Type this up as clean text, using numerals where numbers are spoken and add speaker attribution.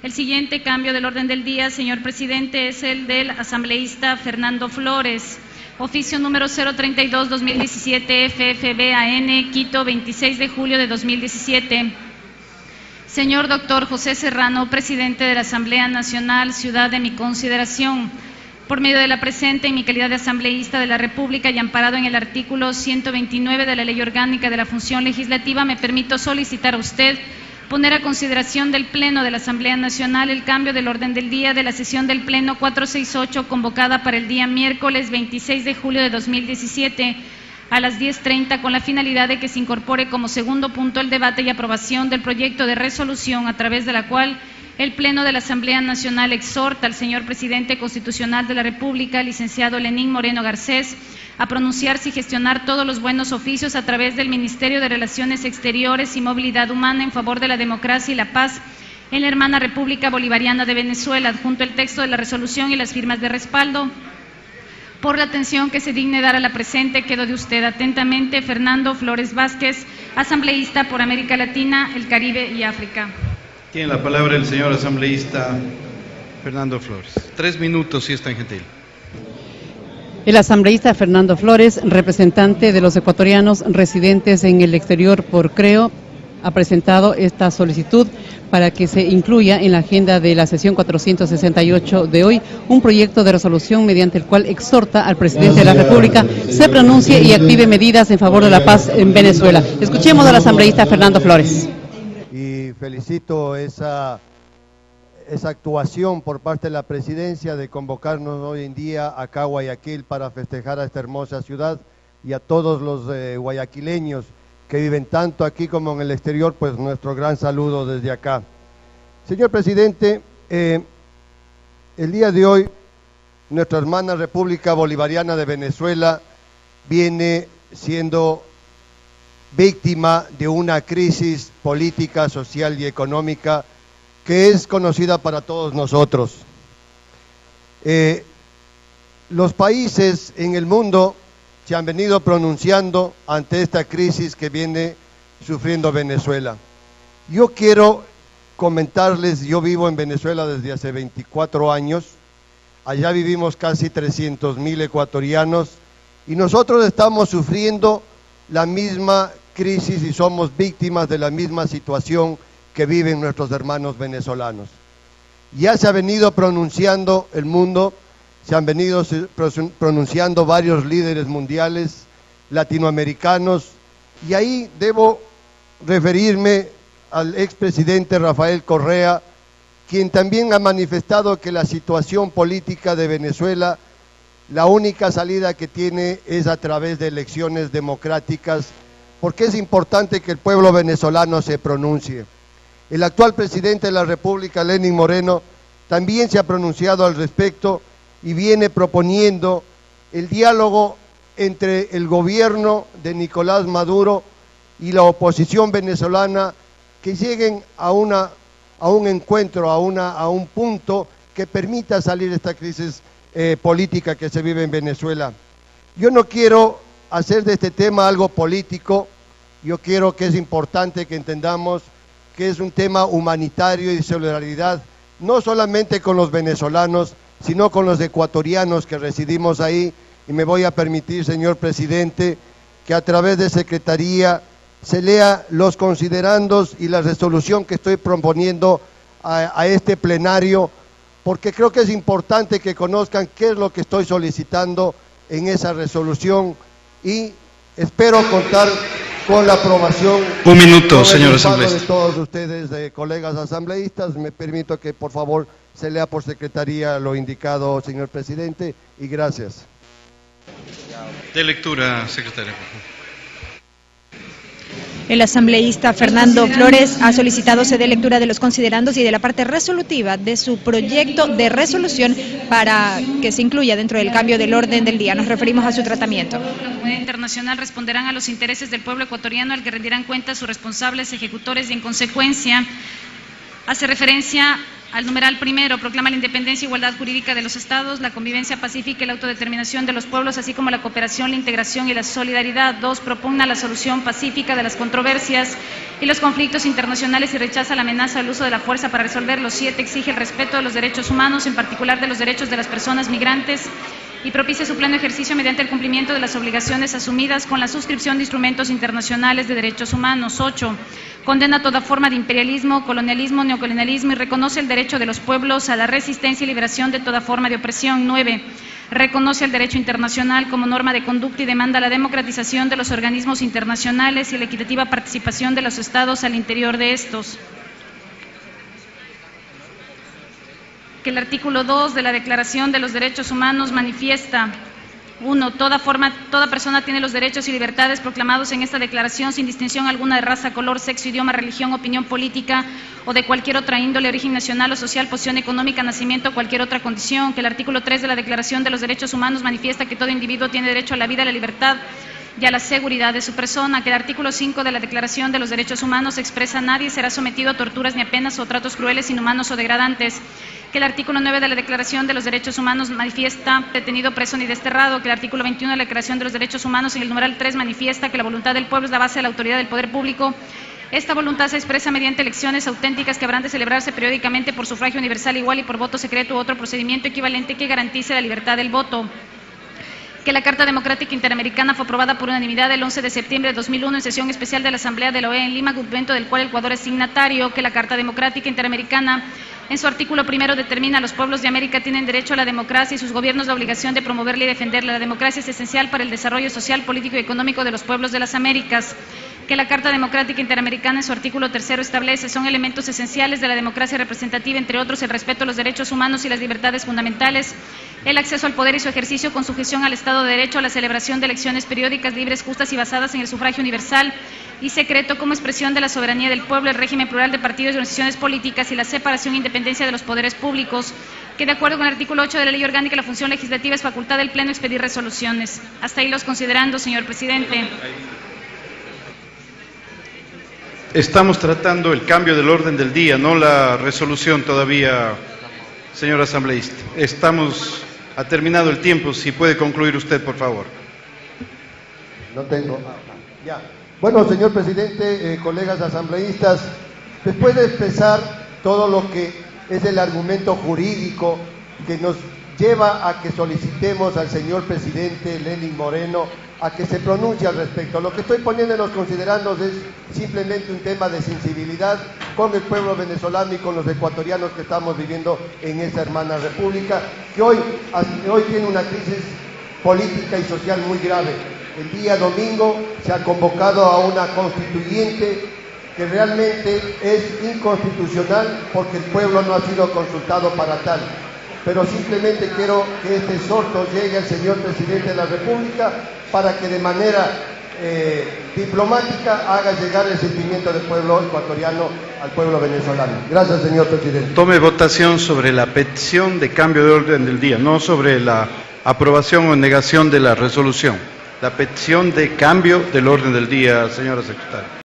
Speaker 1: El siguiente cambio del orden del día, señor presidente, es el del asambleísta Fernando Flores. Oficio número 032-2017 FFB-AN, Quito, 26 de julio de 2017. Señor doctor José Serrano, presidente de la Asamblea Nacional, ciudad de mi consideración. Por medio de la presente, en mi calidad de asambleísta de la República y amparado en el artículo 129 de la Ley Orgánica de la Función Legislativa, me permito solicitar a usted poner a consideración del Pleno de la Asamblea Nacional el cambio del orden del día de la sesión del Pleno 468 convocada para el día miércoles 26 de julio de 2017 a las 10:30 con la finalidad de que se incorpore como segundo punto el debate y aprobación del proyecto de resolución a través de la cual el Pleno de la Asamblea Nacional exhorta al señor Presidente Constitucional de la República, licenciado Lenín Moreno Garcés, a pronunciarse y gestionar todos los buenos oficios a través del Ministerio de Relaciones Exteriores y Movilidad Humana en favor de la democracia y la paz en la hermana República Bolivariana de Venezuela, adjunto el texto de la resolución y las firmas de respaldo. Por la atención que se digne dar a la presente, quedo de usted atentamente, Fernando Flores Vázquez, asambleísta por América Latina, el Caribe y África.
Speaker 2: Tiene la palabra el señor asambleísta Fernando Flores. 3 minutos, si es tan gentil.
Speaker 3: El asambleísta Fernando Flores, representante de los ecuatorianos residentes en el exterior por CREO, ha presentado esta solicitud para que se incluya en la agenda de la sesión 468 de hoy un proyecto de resolución mediante el cual exhorta al presidente de la República se pronuncie y active medidas en favor de la paz en Venezuela. Escuchemos al asambleísta Fernando Flores.
Speaker 4: Y felicito esa actuación por parte de la presidencia de convocarnos hoy en día acá a Guayaquil para festejar a esta hermosa ciudad y a todos los guayaquileños que viven tanto aquí como en el exterior, pues nuestro gran saludo desde acá. Señor presidente, el día de hoy nuestra hermana República Bolivariana de Venezuela viene siendo víctima de una crisis política, social y económica que es conocida para todos nosotros. Los países en el mundo se han venido pronunciando ante esta crisis que viene sufriendo Venezuela. Yo quiero comentarles, yo vivo en Venezuela desde hace 24 años, allá vivimos casi 300.000 ecuatorianos y nosotros estamos sufriendo la misma crisis y somos víctimas de la misma situación que viven nuestros hermanos venezolanos. Ya se ha venido pronunciando el mundo, se han venido pronunciando varios líderes mundiales, latinoamericanos, y ahí debo referirme al expresidente Rafael Correa, quien también ha manifestado que la situación política de Venezuela, la única salida que tiene es a través de elecciones democráticas, porque es importante que el pueblo venezolano se pronuncie. El actual presidente de la República, Lenín Moreno, también se ha pronunciado al respecto y viene proponiendo el diálogo entre el gobierno de Nicolás Maduro y la oposición venezolana, que lleguen a un encuentro, a un punto que permita salir de esta crisis política que se vive en Venezuela. Yo no quiero hacer de este tema algo político, yo quiero que es importante que entendamos que es un tema humanitario y de solidaridad, no solamente con los venezolanos, sino con los ecuatorianos que residimos ahí, y me voy a permitir, señor presidente, que a través de Secretaría se lea los considerandos y la resolución que estoy proponiendo a este plenario, porque creo que es importante que conozcan qué es lo que estoy solicitando en esa resolución y espero contar con la aprobación.
Speaker 2: Un minuto, señor asambleísta.
Speaker 4: De todos ustedes, colegas asambleístas. Me permito que por favor se lea por secretaría lo indicado, señor presidente, y gracias.
Speaker 2: De lectura, secretaria.
Speaker 5: El asambleísta Fernando Flores ha solicitado se dé lectura de los considerandos y de la parte resolutiva de su proyecto de resolución para que se incluya dentro del cambio del orden del día. Nos referimos a su tratamiento.
Speaker 1: La comunidad internacional responderán a los intereses del pueblo ecuatoriano al que rendirán cuenta sus responsables ejecutores y en consecuencia hace referencia Al numeral primero, proclama la independencia e igualdad jurídica de los estados, la convivencia pacífica y la autodeterminación de los pueblos, así como la cooperación, la integración y la solidaridad. 2, propugna la solución pacífica de las controversias y los conflictos internacionales y rechaza la amenaza del uso de la fuerza para resolverlos. 7, exige el respeto de los derechos humanos, en particular de los derechos de las personas migrantes, y propicia su pleno ejercicio mediante el cumplimiento de las obligaciones asumidas con la suscripción de instrumentos internacionales de derechos humanos. 8, condena toda forma de imperialismo, colonialismo, neocolonialismo y reconoce el derecho de los pueblos a la resistencia y liberación de toda forma de opresión. 9, reconoce el derecho internacional como norma de conducta y demanda la democratización de los organismos internacionales y la equitativa participación de los estados al interior de estos. Que el artículo 2 de la Declaración de los Derechos Humanos manifiesta: 1. Toda persona tiene los derechos y libertades proclamados en esta declaración sin distinción alguna de raza, color, sexo, idioma, religión, opinión política o de cualquier otra índole, origen nacional o social, posición económica, nacimiento o cualquier otra condición. Que el artículo 3 de la Declaración de los Derechos Humanos manifiesta que todo individuo tiene derecho a la vida, a la libertad y a la seguridad de su persona. Que el artículo 5 de la Declaración de los Derechos Humanos expresa: nadie será sometido a torturas ni a penas o tratos crueles, inhumanos o degradantes. Que el artículo 9 de la Declaración de los Derechos Humanos manifiesta: detenido, preso ni desterrado. Que el artículo 21 de la Declaración de los Derechos Humanos en el numeral 3 manifiesta que la voluntad del pueblo es la base de la autoridad del poder público. Esta voluntad se expresa mediante elecciones auténticas que habrán de celebrarse periódicamente por sufragio universal igual y por voto secreto u otro procedimiento equivalente que garantice la libertad del voto. Que la Carta Democrática Interamericana fue aprobada por unanimidad el 11 de septiembre de 2001 en sesión especial de la Asamblea de la OEA en Lima, documento del cual el Ecuador es signatario. Que la Carta Democrática Interamericana en su artículo primero determina: los pueblos de América tienen derecho a la democracia y sus gobiernos la obligación de promoverla y defenderla. La democracia es esencial para el desarrollo social, político y económico de los pueblos de las Américas. Que la Carta Democrática Interamericana en su artículo tercero establece: son elementos esenciales de la democracia representativa, entre otros, el respeto a los derechos humanos y las libertades fundamentales, el acceso al poder y su ejercicio con sujeción al Estado de Derecho, a la celebración de elecciones periódicas, libres, justas y basadas en el sufragio universal y secreto como expresión de la soberanía del pueblo, el régimen plural de partidos y organizaciones políticas y la separación e independencia de los poderes públicos. Que de acuerdo con el artículo 8 de la Ley Orgánica, la función legislativa es facultad del Pleno expedir resoluciones. Hasta ahí los considerando, señor presidente.
Speaker 2: Estamos tratando el cambio del orden del día, no la resolución todavía, señor asambleísta. Ha terminado el tiempo, si puede concluir usted, por favor.
Speaker 4: No tengo. Ya. Bueno, señor presidente, colegas asambleístas, después de expresar todo lo que es el argumento jurídico que nos lleva a que solicitemos al señor presidente Lenín Moreno a que se pronuncie al respecto. Lo que estoy poniendo en los considerandos es simplemente un tema de sensibilidad con el pueblo venezolano y con los ecuatorianos que estamos viviendo en esta hermana república, que hoy tiene una crisis política y social muy grave. El día domingo se ha convocado a una constituyente que realmente es inconstitucional porque el pueblo no ha sido consultado para tal. Pero simplemente quiero que este exhorto llegue al señor presidente de la República para que de manera diplomática haga llegar el sentimiento del pueblo ecuatoriano al pueblo venezolano. Gracias, señor presidente.
Speaker 2: Tome votación sobre la petición de cambio de orden del día, no sobre la aprobación o negación de la resolución. La petición de cambio del orden del día, señora secretaria.